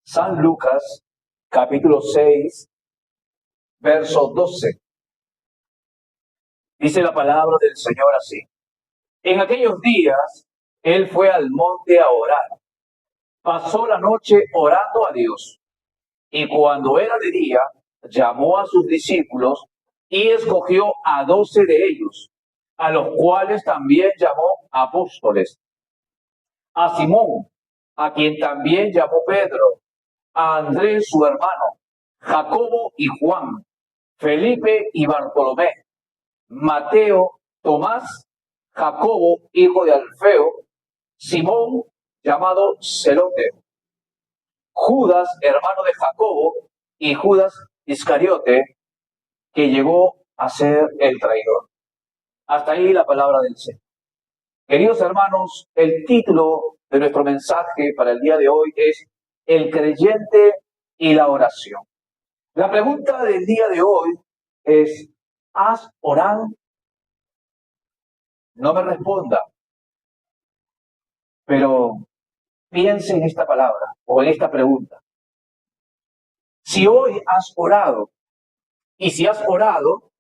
San Lucas, capítulo 6, verso 12. Dice la palabra del Señor así. En aquellos días, él fue al monte a orar. Pasó la noche orando a Dios. Y cuando era de día, llamó a sus discípulos y escogió a 12 de ellos, a los cuales también llamó apóstoles. A Simón, a quien también llamó Pedro, a Andrés su hermano, Jacobo y Juan, Felipe y Bartolomé, Mateo, Tomás, Jacobo, hijo de Alfeo, Simón, llamado Celote, Judas, hermano de Jacobo, y Judas Iscariote, que llegó a ser el traidor. Hasta ahí la palabra del Señor. Queridos hermanos, el título de nuestro mensaje para el día de hoy es El creyente y la oración. La pregunta del día de hoy es, ¿has orado? No me responda, pero piense en esta palabra o en esta pregunta. Si hoy has orado, y si has orado,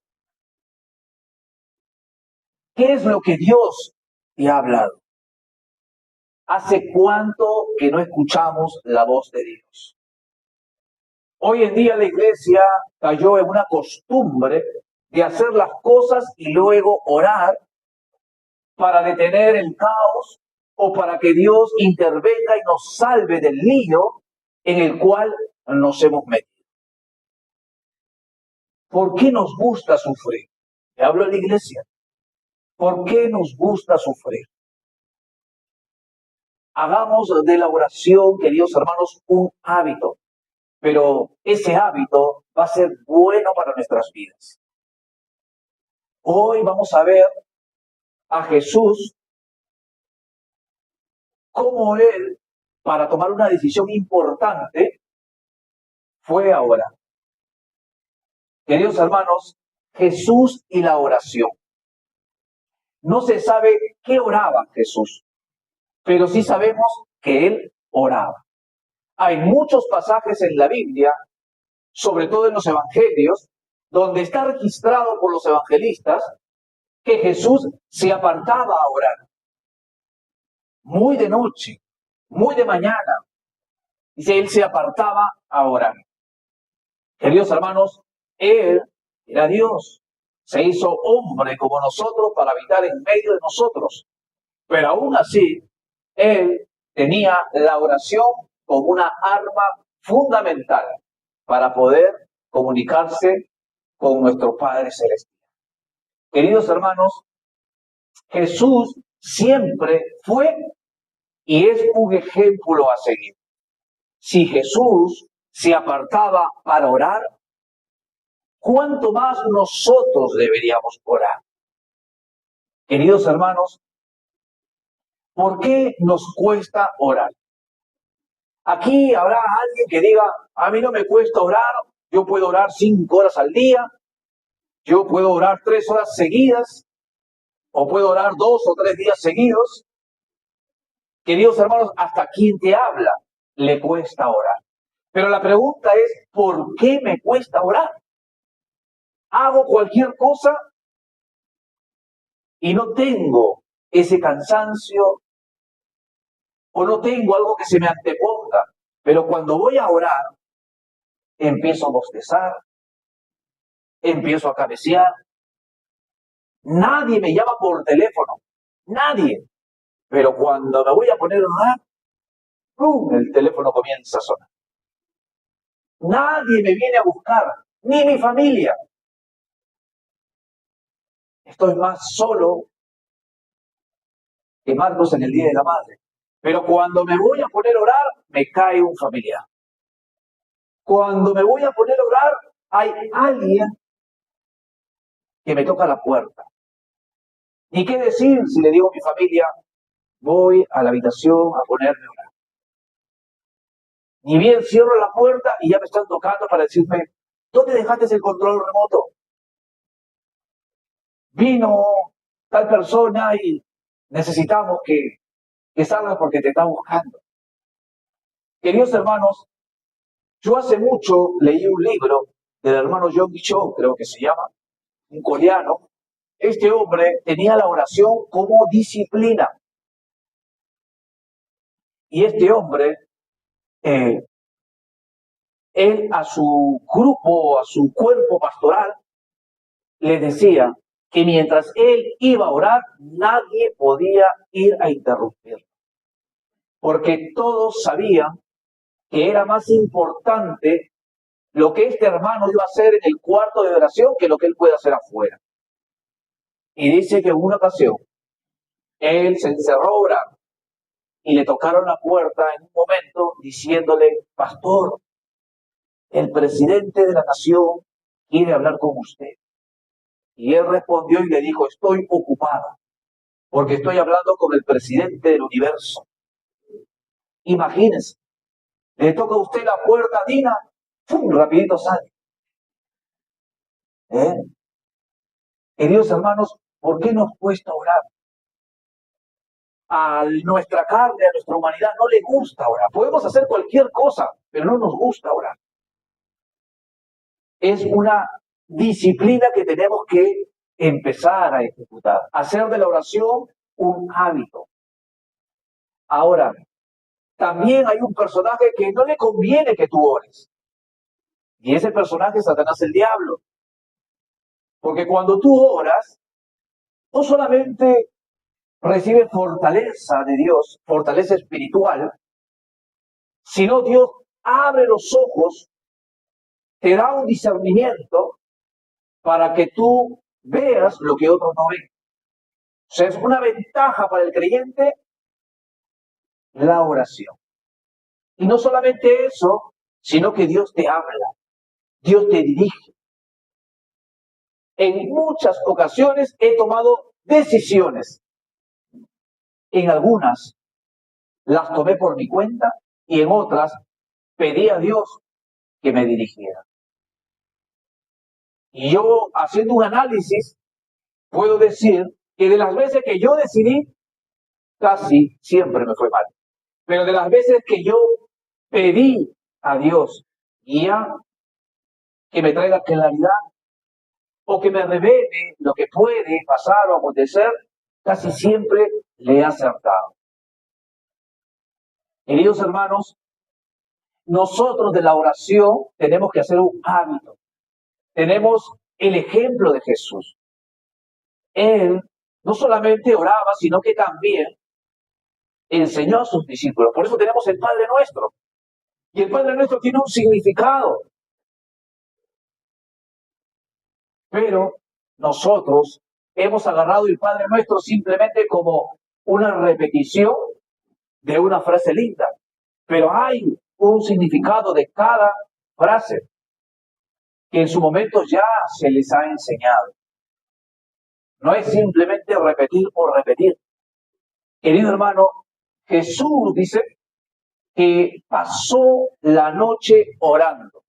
¿qué es lo que Dios te ha hablado? ¿Hace cuánto que no escuchamos la voz de Dios? Hoy en día la iglesia cayó en una costumbre de hacer las cosas y luego orar para detener el caos o para que Dios intervenga y nos salve del lío en el cual nos hemos metido. ¿Por qué nos gusta sufrir? Le hablo a la iglesia. ¿Por qué nos gusta sufrir? Hagamos de la oración, queridos hermanos, un hábito, pero ese hábito va a ser bueno para nuestras vidas. Hoy vamos a ver a Jesús cómo él, para tomar una decisión importante, fue a orar. Queridos hermanos, Jesús y la oración. No se sabe qué oraba Jesús, pero sí sabemos que él oraba. Hay muchos pasajes en la Biblia, sobre todo en los evangelios, donde está registrado por los evangelistas que Jesús se apartaba a orar. Muy de noche, muy de mañana. Dice, él se apartaba a orar. Queridos hermanos, él era Dios. Se hizo hombre como nosotros para habitar en medio de nosotros. Pero aún así, él tenía la oración como una arma fundamental para poder comunicarse con nuestro Padre Celestial. Queridos hermanos, Jesús siempre fue y es un ejemplo a seguir. Si Jesús se apartaba para orar, ¿cuánto más nosotros deberíamos orar? Queridos hermanos, ¿por qué nos cuesta orar? Aquí habrá alguien que diga, a mí no me cuesta orar, yo puedo orar 5 horas al día, yo puedo orar 3 horas seguidas, o puedo orar 2 o 3 días seguidos. Queridos hermanos, hasta quien te habla le cuesta orar. Pero la pregunta es, ¿por qué me cuesta orar? Hago cualquier cosa y no tengo ese cansancio o no tengo algo que se me anteponga. Pero cuando voy a orar, empiezo a bostezar, empiezo a cabecear. Nadie me llama por teléfono, nadie. Pero cuando me voy a poner a orar, ¡pum!, el teléfono comienza a sonar. Nadie me viene a buscar, ni mi familia. Estoy más solo que Marcos en el Día de la Madre. Pero cuando me voy a poner a orar, me cae un familiar. Cuando me voy a poner a orar, hay alguien que me toca la puerta. ¿Y qué decir si le digo a mi familia, voy a la habitación a ponerme a orar? Ni bien cierro la puerta y ya me están tocando para decirme, ¿dónde dejaste el control remoto? Vino tal persona y necesitamos que salgas porque te está buscando. Queridos hermanos, Yo hace mucho leí un libro del hermano Yonggi Cho, creo que se llama, un coreano. Este hombre tenía la oración como disciplina. Y este hombre, él a su grupo, a su cuerpo pastoral, le decía que mientras él iba a orar, nadie podía ir a interrumpirlo. Porque todos sabían que era más importante lo que este hermano iba a hacer en el cuarto de oración que lo que él puede hacer afuera. Y dice que en una ocasión, él se encerró a orar y le tocaron la puerta en un momento diciéndole, pastor, el presidente de la nación quiere hablar con usted. Y él respondió y le dijo, estoy ocupado, porque estoy hablando con el presidente del universo. Imagínense, le toca a usted la puerta, Dina, ¡pum!, rapidito sale. Queridos hermanos, ¿por qué nos cuesta orar? A nuestra carne, a nuestra humanidad no le gusta orar. Podemos hacer cualquier cosa, pero no nos gusta orar. Es una disciplina que tenemos que empezar a ejecutar, hacer de la oración un hábito. Ahora, también hay un personaje que no le conviene que tú ores. Y ese personaje es Satanás, el diablo. Porque cuando tú oras, no solamente recibes fortaleza de Dios, fortaleza espiritual, sino Dios abre los ojos, te da un discernimiento para que tú veas lo que otros no ven. O sea, es una ventaja para el creyente la oración. Y no solamente eso, sino que Dios te habla, Dios te dirige. En muchas ocasiones he tomado decisiones. En algunas las tomé por mi cuenta y en otras pedí a Dios que me dirigiera. Y yo, haciendo un análisis, puedo decir que de las veces que yo decidí, casi siempre me fue mal. Pero de las veces que yo pedí a Dios guía, que me traiga claridad o que me revele lo que puede pasar o acontecer, casi siempre le he acertado. Queridos hermanos, nosotros de la oración tenemos que hacer un hábito. Tenemos el ejemplo de Jesús. Él no solamente oraba, sino que también enseñó a sus discípulos. Por eso tenemos el Padre Nuestro. Y el Padre Nuestro tiene un significado. Pero nosotros hemos agarrado el Padre Nuestro simplemente como una repetición de una frase linda. Pero hay un significado de cada frase que en su momento ya se les ha enseñado. No es simplemente repetir por repetir. Querido hermano, Jesús dice que pasó la noche orando.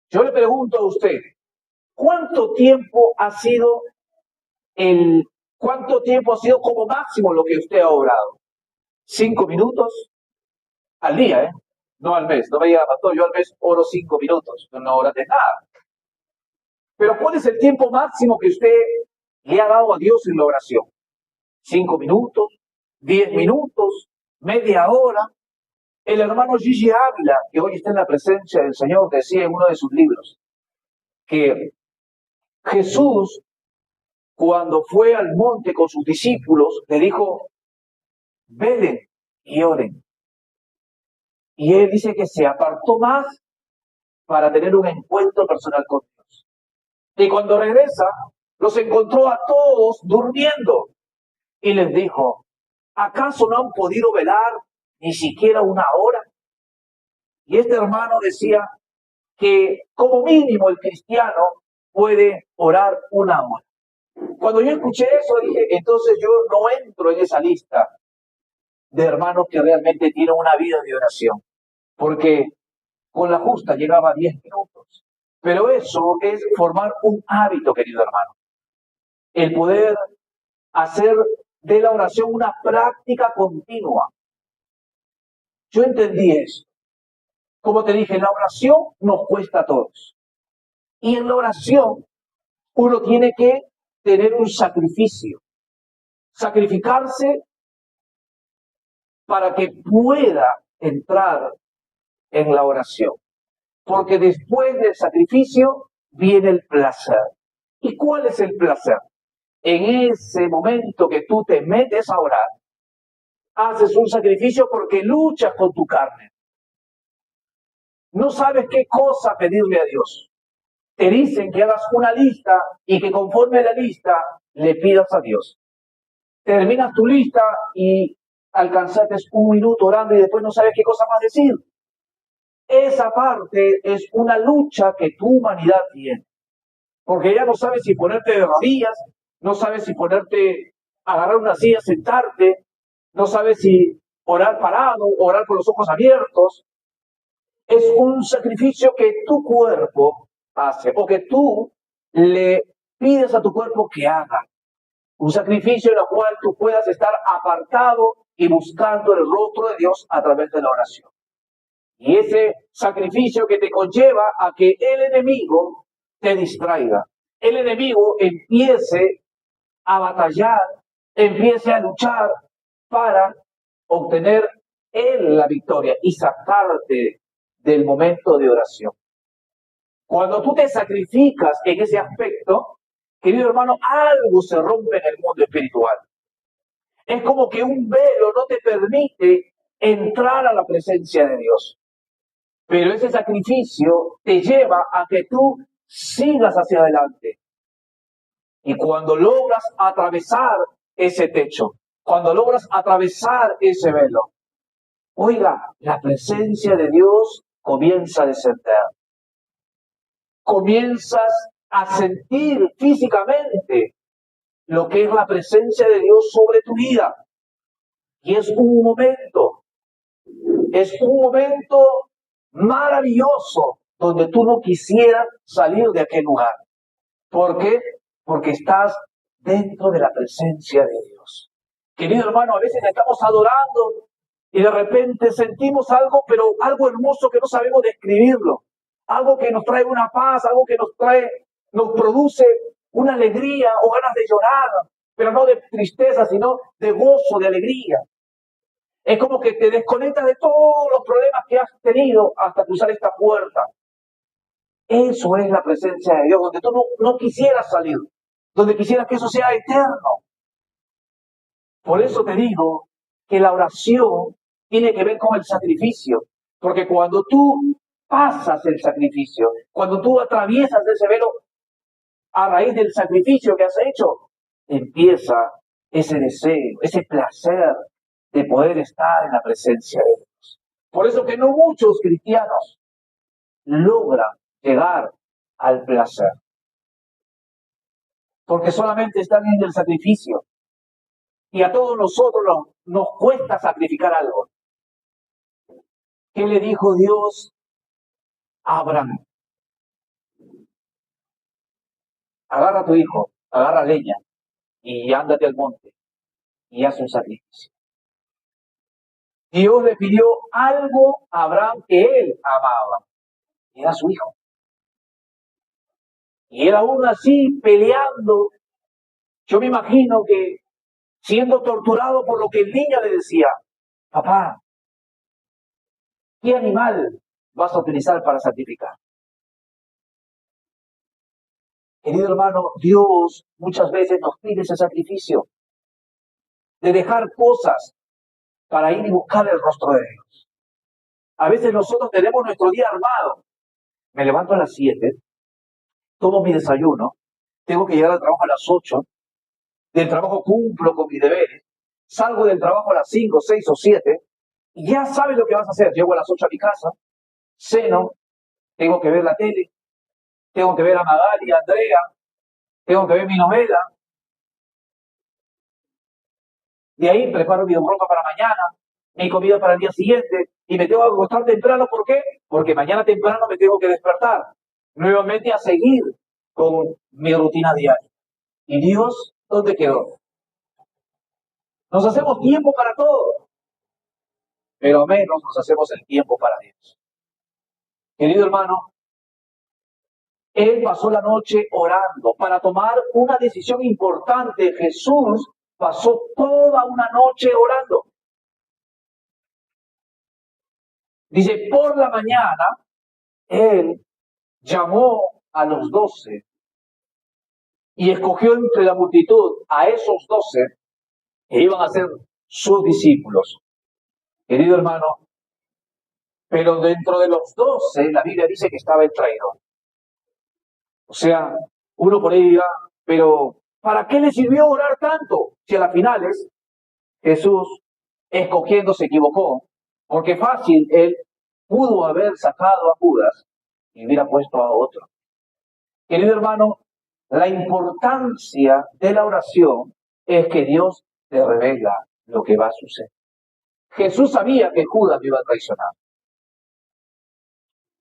Yo le pregunto a usted, ¿cuánto tiempo ha sido como máximo lo que usted ha orado? 5 minutos al día, no al mes. No me diga, pastor, yo al mes oro 5 minutos, no oras de nada. Pero ¿cuál es el tiempo máximo que usted le ha dado a Dios en la oración? 5 minutos, 10 minutos, media hora. El hermano Gigi Ávila, que hoy está en la presencia del Señor, decía en uno de sus libros que Jesús, cuando fue al monte con sus discípulos, le dijo, velen y oren. Y él dice que se apartó más para tener un encuentro personal con Dios. Y cuando regresa, los encontró a todos durmiendo. Y les dijo, ¿acaso no han podido velar ni siquiera una hora? Y este hermano decía que como mínimo el cristiano puede orar una hora. Cuando yo escuché eso dije, entonces yo no entro en esa lista de hermanos que realmente tienen una vida de oración, porque con la justa llegaba a 10 minutos. Pero eso es formar un hábito, querido hermano. El poder hacer de la oración una práctica continua. Yo entendí eso. Como te dije, la oración nos cuesta a todos. Y en la oración uno tiene que tener un sacrificio, sacrificarse para que pueda entrar en la oración. Porque después del sacrificio viene el placer. ¿Y cuál es el placer? En ese momento que tú te metes a orar, haces un sacrificio porque luchas con tu carne. No sabes qué cosa pedirle a Dios. Te dicen que hagas una lista y que conforme a la lista le pidas a Dios. Terminas tu lista y alcanzaste un minuto orando y después no sabes qué cosa más decir. Esa parte es una lucha que tu humanidad tiene. Porque ya no sabes si ponerte de rodillas, no sabes si ponerte, agarrar una silla, sentarte, no sabes si orar parado, orar con los ojos abiertos. Es un sacrificio que tu cuerpo hace o que tú le pides a tu cuerpo que haga. Un sacrificio en el cual tú puedas estar apartado y buscando el rostro de Dios a través de la oración. Y ese sacrificio que te conlleva a que el enemigo te distraiga. El enemigo empiece a batallar, empiece a luchar para obtener él la victoria y sacarte del momento de oración. Cuando tú te sacrificas en ese aspecto, querido hermano, algo se rompe en el mundo espiritual. Es como que un velo no te permite entrar a la presencia de Dios. Pero ese sacrificio te lleva a que tú sigas hacia adelante. Y cuando logras atravesar ese techo, cuando logras atravesar ese velo, oiga, la presencia de Dios comienza a descender. Comienzas a sentir físicamente lo que es la presencia de Dios sobre tu vida. Y es un momento maravilloso donde tú no quisieras salir de aquel lugar. ¿Por qué? Porque estás dentro de la presencia de Dios. Querido hermano, a veces estamos adorando y de repente sentimos algo, pero algo hermoso que no sabemos describirlo. Algo que nos trae una paz, algo que nos produce una alegría o ganas de llorar, pero no de tristeza, sino de gozo, de alegría. Es como que te desconectas de todos los problemas que has tenido hasta cruzar esta puerta. Eso es la presencia de Dios, donde tú no quisieras salir, donde quisieras que eso sea eterno. Por eso te digo que la oración tiene que ver con el sacrificio, porque cuando tú pasas el sacrificio, cuando tú atraviesas ese velo a raíz del sacrificio que has hecho, empieza ese deseo, ese placer de poder estar en la presencia de Dios. Por eso que no muchos cristianos logran llegar al placer, porque solamente están en el sacrificio. Y a todos nosotros nos cuesta sacrificar algo. ¿Qué le dijo Dios a Abraham? Agarra a tu hijo, agarra leña y ándate al monte y haz un sacrificio. Dios le pidió algo a Abraham que él amaba, era su hijo. Y él aún así peleando, yo me imagino que siendo torturado por lo que el niño le decía, papá, ¿qué animal vas a utilizar para sacrificar? Querido hermano, Dios muchas veces nos pide ese sacrificio de dejar cosas para ir y buscar el rostro de Dios. A veces nosotros tenemos nuestro día armado. Me levanto a las 7, tomo mi desayuno, tengo que llegar al trabajo a las 8, del trabajo cumplo con mis deberes, salgo del trabajo a las 5, 6 o 7, y ya sabes lo que vas a hacer. Llego a las 8 a mi casa, ceno, tengo que ver la tele, tengo que ver a Magali, a Andrea, tengo que ver mi novela. De ahí preparo mi ropa para mañana, mi comida para el día siguiente, y me tengo que acostar temprano. ¿Por qué? Porque mañana temprano me tengo que despertar nuevamente a seguir con mi rutina diaria. ¿Y Dios dónde quedó? Nos hacemos tiempo para todo, pero menos nos hacemos el tiempo para Dios. Querido hermano, él pasó la noche orando para tomar una decisión importante. Jesús pasó toda una noche orando. Dice, por la mañana, él llamó a los 12 y escogió entre la multitud a esos 12 que iban a ser sus discípulos. Querido hermano, pero dentro de los 12, la Biblia dice que estaba el traidor. O sea, uno por ahí dirá, pero ¿para qué le sirvió orar tanto? Si a las finales Jesús, escogiendo, se equivocó. Porque fácil, él pudo haber sacado a Judas y hubiera puesto a otro. Querido hermano, la importancia de la oración es que Dios te revela lo que va a suceder. Jesús sabía que Judas lo iba a traicionar.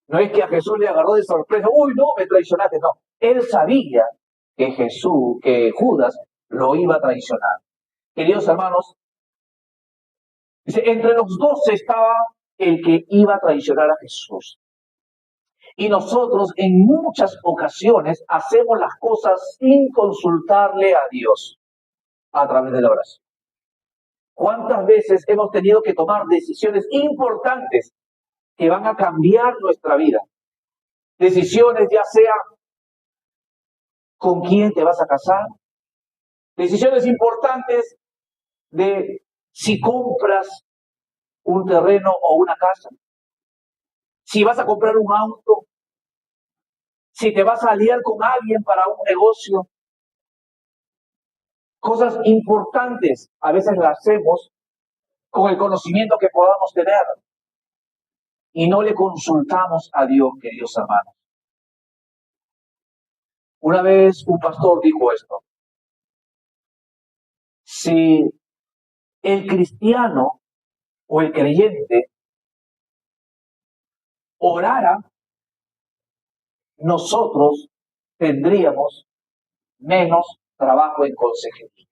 No es que a Jesús le agarró de sorpresa, uy, no, me traicionaste, no. Él sabía que Judas lo iba a traicionar. Queridos hermanos, dice, entre los 12 estaba el que iba a traicionar a Jesús. Y nosotros en muchas ocasiones hacemos las cosas sin consultarle a Dios a través de la oración. ¿Cuántas veces hemos tenido que tomar decisiones importantes que van a cambiar nuestra vida? Decisiones ya sea con quién te vas a casar, decisiones importantes de si compras un terreno o una casa, si vas a comprar un auto, si te vas a aliar con alguien para un negocio. Cosas importantes a veces las hacemos con el conocimiento que podamos tener y no le consultamos a Dios, queridos hermanos. Una vez un pastor dijo esto: si el cristiano o el creyente orara, nosotros tendríamos menos trabajo en consejería.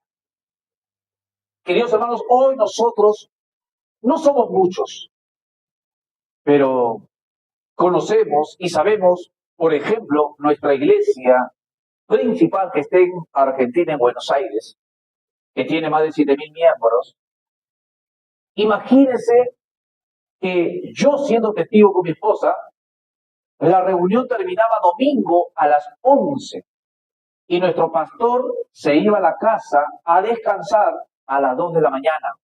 Queridos hermanos, hoy nosotros no somos muchos, pero conocemos y sabemos, por ejemplo, nuestra iglesia principal que está en Argentina, en Buenos Aires, que tiene más de 7.000 miembros. Imagínense que yo, siendo testigo con mi esposa, la reunión terminaba domingo a las 11 y nuestro pastor se iba a la casa a descansar a las 2 de la mañana.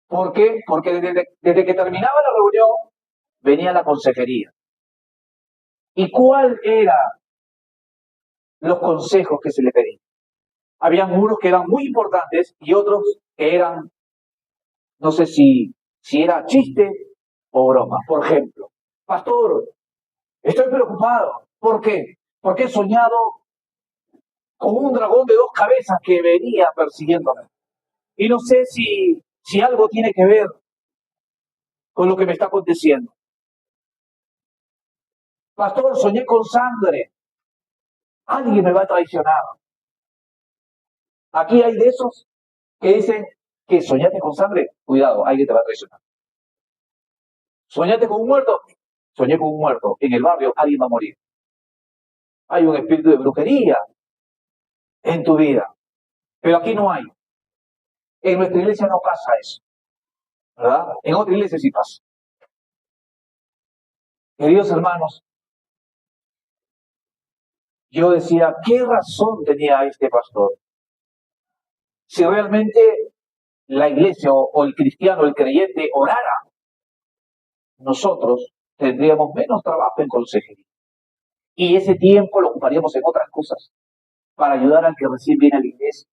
¿Por qué? Porque desde que terminaba la reunión venía la consejería. ¿Y cuál era los consejos que se le pedían? Habían unos que eran muy importantes y otros que eran, no sé si era chiste o broma. Por ejemplo, pastor, estoy preocupado. ¿Por qué? Porque he soñado con un dragón de 2 cabezas que venía persiguiéndome. Y no sé si algo tiene que ver con lo que me está aconteciendo. Pastor, soñé con sangre. Alguien me va a traicionar. Aquí hay de esos que dicen que soñaste con sangre. Cuidado, alguien te va a traicionar. ¿Soñaste con un muerto? Soñé con un muerto. En el barrio alguien va a morir. Hay un espíritu de brujería en tu vida. Pero aquí no hay. En nuestra iglesia no pasa eso, ¿verdad? En otra iglesia sí pasa. Queridos hermanos, yo decía, ¿qué razón tenía este pastor? Si realmente la iglesia o el cristiano, el creyente orara, nosotros tendríamos menos trabajo en consejería. Y ese tiempo lo ocuparíamos en otras cosas, para ayudar al que recién viene a la iglesia.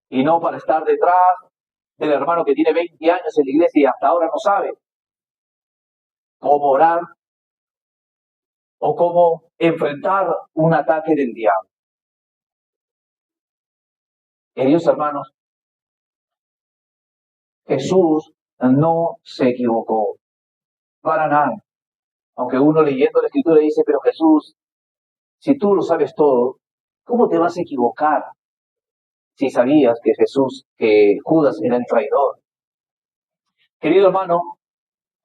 Y no para estar detrás del hermano que tiene 20 años en la iglesia y hasta ahora no sabe cómo orar o cómo enfrentar un ataque del diablo. Queridos hermanos, Jesús no se equivocó para nada. Aunque uno leyendo la escritura dice, pero Jesús, si tú lo sabes todo, ¿cómo te vas a equivocar si sabías que Judas era el traidor? Querido hermano,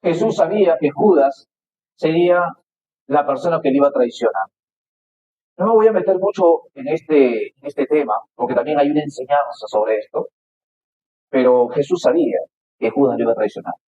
Jesús sabía que Judas sería la persona que le iba a traicionar. No me voy a meter mucho en este tema, porque también hay una enseñanza sobre esto, pero Jesús sabía que Judas lo iba a traicionar.